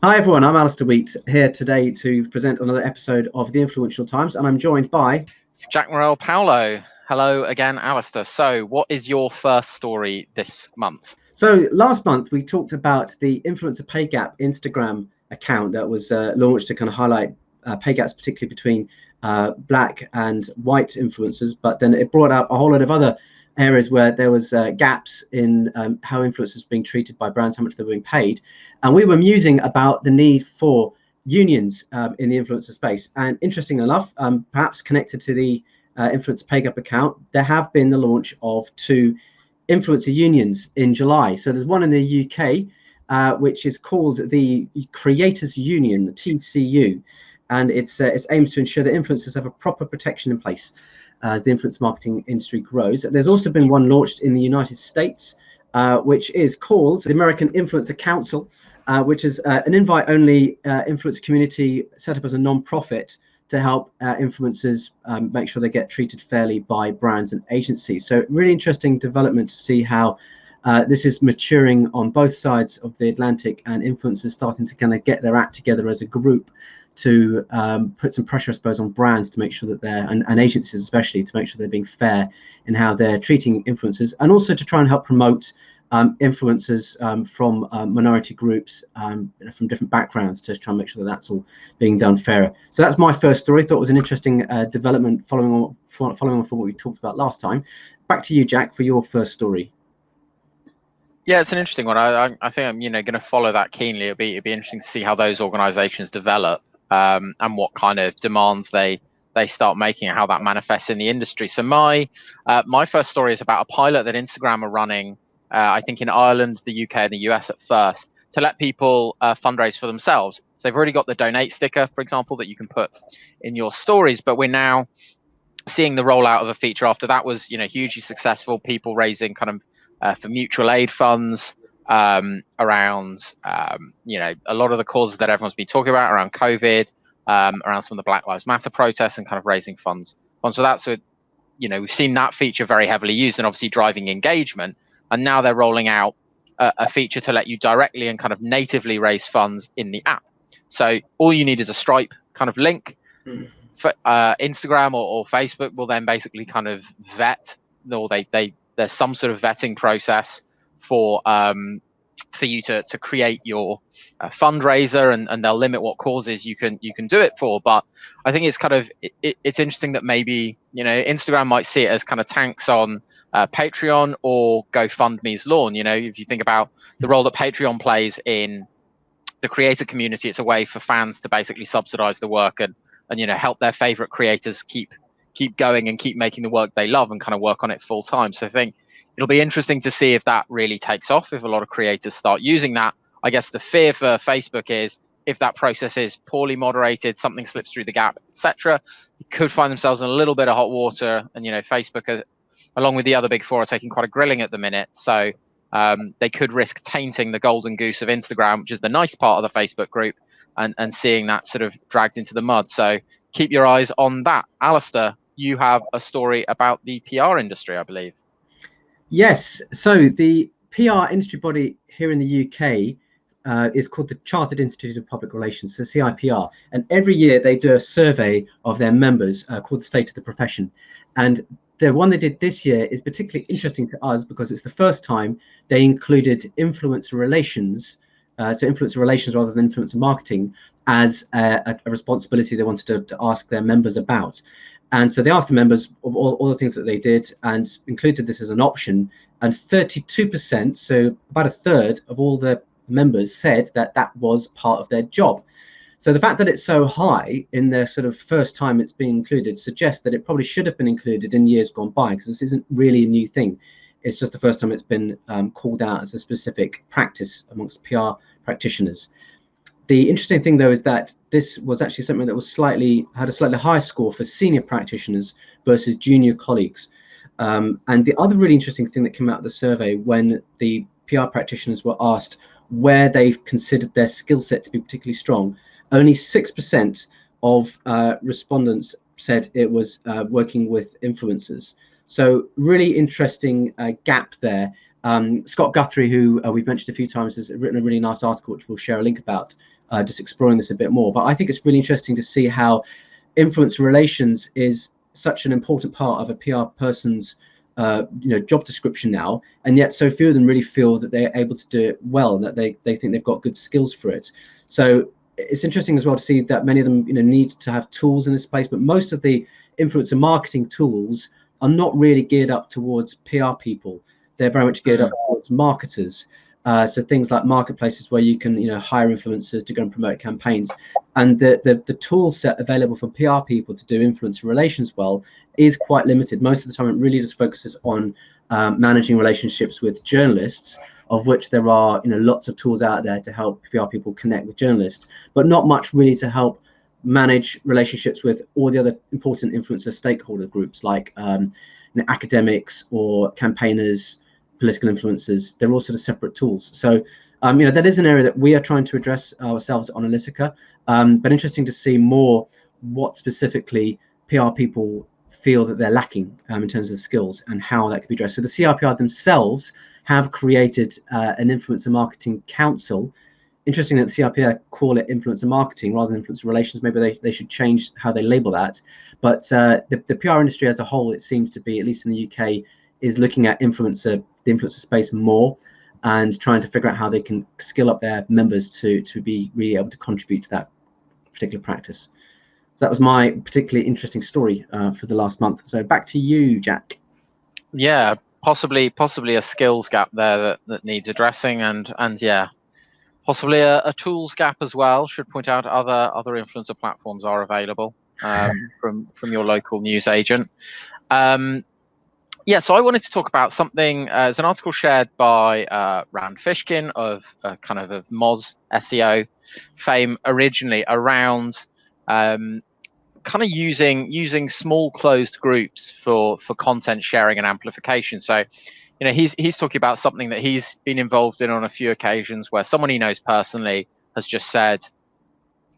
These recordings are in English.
Hi everyone, I'm Alistair Wheat here today to present another episode of The Influential Times, and I'm joined by Jack Morel Paolo. Hello again, Alistair. So what is your first story this month? So last month we talked about the Influencer Pay Gap Instagram account that was launched to kind of highlight pay gaps, particularly between black and white influencers, but then it brought out a whole lot of other areas where there was gaps in how influencers were being treated by brands, how much they were being paid. And we were musing about the need for unions in the influencer space. And interesting enough, perhaps connected to the Influencer Pay Gap account, there have been the launch of two influencer unions in July. So there's one in the UK, which is called the Creators Union, the TCU, and it's aims to ensure that influencers have a proper protection in place as the influence marketing industry grows. There's also been one launched in the United States, which is called the American Influencer Council, which is an invite-only influencer community set up as a non-profit to help influencers make sure they get treated fairly by brands and agencies. So really interesting development to see how this is maturing on both sides of the Atlantic, and influencers starting to kind of get their act together as a group to put some pressure, I suppose, on brands to make sure that they're, and agencies especially, to make sure they're being fair in how they're treating influencers, and also to try and help promote influencers from minority groups from different backgrounds, to try and make sure that that's all being done fairer. So that's my first story. Thought it was an interesting development following on from what we talked about last time. Back to you, Jack, for your first story. Yeah, it's an interesting one. I think I'm going to follow that keenly. It'd be interesting to see how those organisations develop and what kind of demands they start making and how that manifests in the industry. So my first story is about a pilot that Instagram are running. I think in Ireland, the UK, and the US at first, to let people fundraise for themselves. So they've already got the donate sticker, for example, that you can put in your stories. But we're now seeing the rollout of a feature after that was, hugely successful. People raising kind of for mutual aid funds around, a lot of the causes that everyone's been talking about around COVID, around some of the Black Lives Matter protests, and kind of raising funds. So that's we've seen that feature very heavily used and obviously driving engagement. And now they're rolling out a feature to let you directly and kind of natively raise funds in the app. So all you need is a Stripe kind of link. For Instagram or Facebook will then basically kind of vet, or there's some sort of vetting process for you to create your fundraiser, and they'll limit what causes you can do it for. But I think it's kind of it's interesting that maybe Instagram might see it as kind of tanks on Patreon or GoFundMe's lawn. If you think about the role that Patreon plays in the creator community, it's a way for fans to basically subsidize the work and help their favorite creators keep going and keep making the work they love and kind of work on it full time. So I think it'll be interesting to see if that really takes off, if a lot of creators start using that. I guess the fear for Facebook is if that process is poorly moderated, something slips through the gap, etc., you could find themselves in a little bit of hot water. And Facebook, along with the other big four, are taking quite a grilling at the minute. So they could risk tainting the golden goose of Instagram, which is the nice part of the Facebook group, and seeing that sort of dragged into the mud. So keep your eyes on that. Alistair, you have a story about the PR industry, I believe. Yes. So the PR industry body here in the UK is called the Chartered Institute of Public Relations, so CIPR. And every year they do a survey of their members called the State of the Profession. And the one they did this year is particularly interesting to us because it's the first time they included influencer relations, so influencer relations rather than influencer marketing, as a responsibility they wanted to ask their members about. And so they asked the members of all the things that they did and included this as an option. And 32%, so about a third of all the members, said that that was part of their job. So the fact that it's so high in the sort of first time it's been included suggests that it probably should have been included in years gone by, because this isn't really a new thing. It's just the first time it's been called out as a specific practice amongst PR practitioners. The interesting thing, though, is that this was actually something that was had a slightly higher score for senior practitioners versus junior colleagues. And the other really interesting thing that came out of the survey, when the PR practitioners were asked where they considered their skill set to be particularly strong, only 6% of respondents said it was working with influencers. So really interesting gap there. Scott Guthrie, who we've mentioned a few times, has written a really nice article, which we'll share a link about, just exploring this a bit more. But I think it's really interesting to see how influencer relations is such an important part of a PR person's job description now, and yet so few of them really feel that they're able to do it well, and that they think they've got good skills for it. So it's interesting as well to see that many of them need to have tools in this place, but most of the influencer marketing tools are not really geared up towards PR people. They're very much geared up towards marketers. So things like marketplaces where you can hire influencers to go and promote campaigns, and the tool set available for PR people to do influencer relations well is quite limited. Most of the time it really just focuses on managing relationships with journalists, of which there are lots of tools out there to help PR people connect with journalists, but not much really to help manage relationships with all the other important influencer stakeholder groups like academics or campaigners, political influencers. They're all sort of separate tools. So that is an area that we are trying to address ourselves at Onalytica, but interesting to see more what specifically PR people feel that they're lacking in terms of skills and how that could be addressed. So the CRPR themselves have created an influencer marketing council. Interesting that the CRPR call it influencer marketing rather than influencer relations. Maybe they should change how they label that. But the PR industry as a whole, it seems to be, at least in the UK, is looking at the influencer space more and trying to figure out how they can skill up their members to be really able to contribute to that particular practice. So that was my particularly interesting story for the last month. So back to you, Jack. Yeah, possibly a skills gap there that needs addressing, and yeah, possibly a tools gap as well. Should point out other influencer platforms are available from your local news agent. Yeah, so I wanted to talk about something. There's an article shared by Rand Fishkin of kind of Moz SEO fame originally around kind of using small closed groups for content sharing and amplification. So he's talking about something that he's been involved in on a few occasions, where someone he knows personally has just said,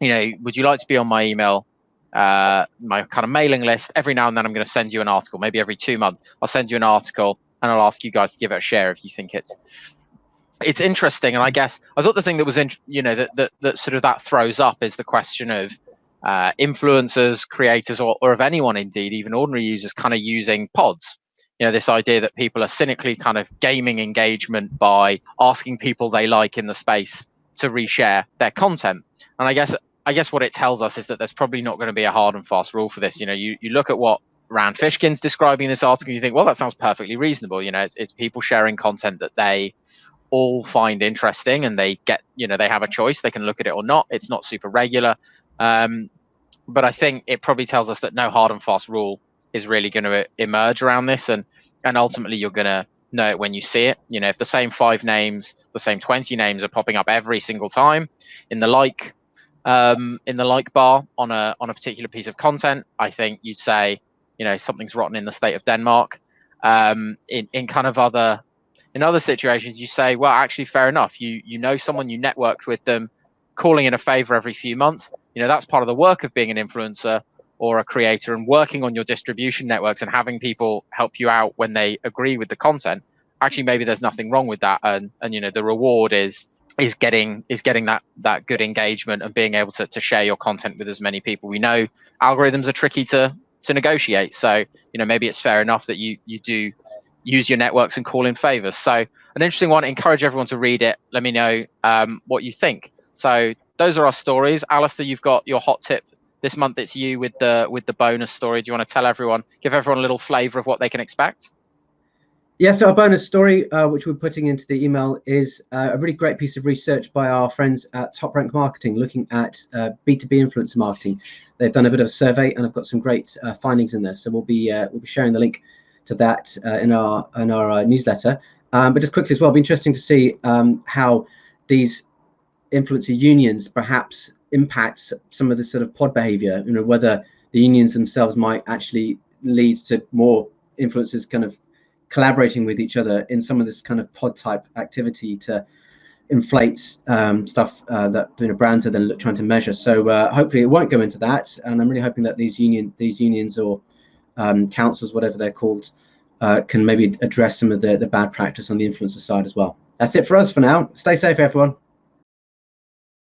would you like to be on my email, my kind of mailing list? Every now and then I'm going to send you an article, maybe every 2 months I'll send you an article and I'll ask you guys to give it a share if you think it's interesting. And I guess I thought the thing that was that sort of that throws up is the question of influencers, creators, or of anyone indeed, even ordinary users, kind of using pods. This idea that people are cynically kind of gaming engagement by asking people they like in the space to reshare their content. And I guess what it tells us is that there's probably not going to be a hard and fast rule for this. You look at what Rand Fishkin's describing in this article, you think, well, that sounds perfectly reasonable. It's people sharing content that they all find interesting, and they get, they have a choice. They can look at it or not. It's not super regular. But I think it probably tells us that no hard and fast rule is really going to emerge around this, and ultimately you're going to know it when you see it. If the same 5 names, the same 20 names are popping up every single time in the like bar on a particular piece of content, I think you'd say something's rotten in the state of Denmark. In kind of other situations, you say, well, actually, fair enough. You know someone, you networked with them, calling in a favor every few months. That's part of the work of being an influencer or a creator, and working on your distribution networks and having people help you out when they agree with the content. Actually, maybe there's nothing wrong with that, and the reward is getting that good engagement and being able to share your content with as many people. We know algorithms are tricky to negotiate, so maybe it's fair enough that you do use your networks and call in favors. So an interesting one. Encourage everyone to read it. Let me know what you think. So those are our stories. Alistair, you've got your hot tip this month. It's you with the bonus story. Do you want to give everyone a little flavor of what they can expect? Yeah, so our bonus story, which we're putting into the email, is a really great piece of research by our friends at Top Rank Marketing, looking at B2B influencer marketing. They've done a bit of a survey, and I've got some great findings in there. So we'll be sharing the link to that in our newsletter. But just quickly as well, it'll be interesting to see how these influencer unions perhaps impact some of this sort of pod behavior, whether the unions themselves might actually lead to more influencers kind of collaborating with each other in some of this kind of pod type activity to inflate stuff that brands are then trying to measure. So hopefully it won't go into that, and I'm really hoping that these unions or councils, whatever they're called, can maybe address some of the bad practice on the influencer side as well. That's it for us for now. Stay safe, everyone.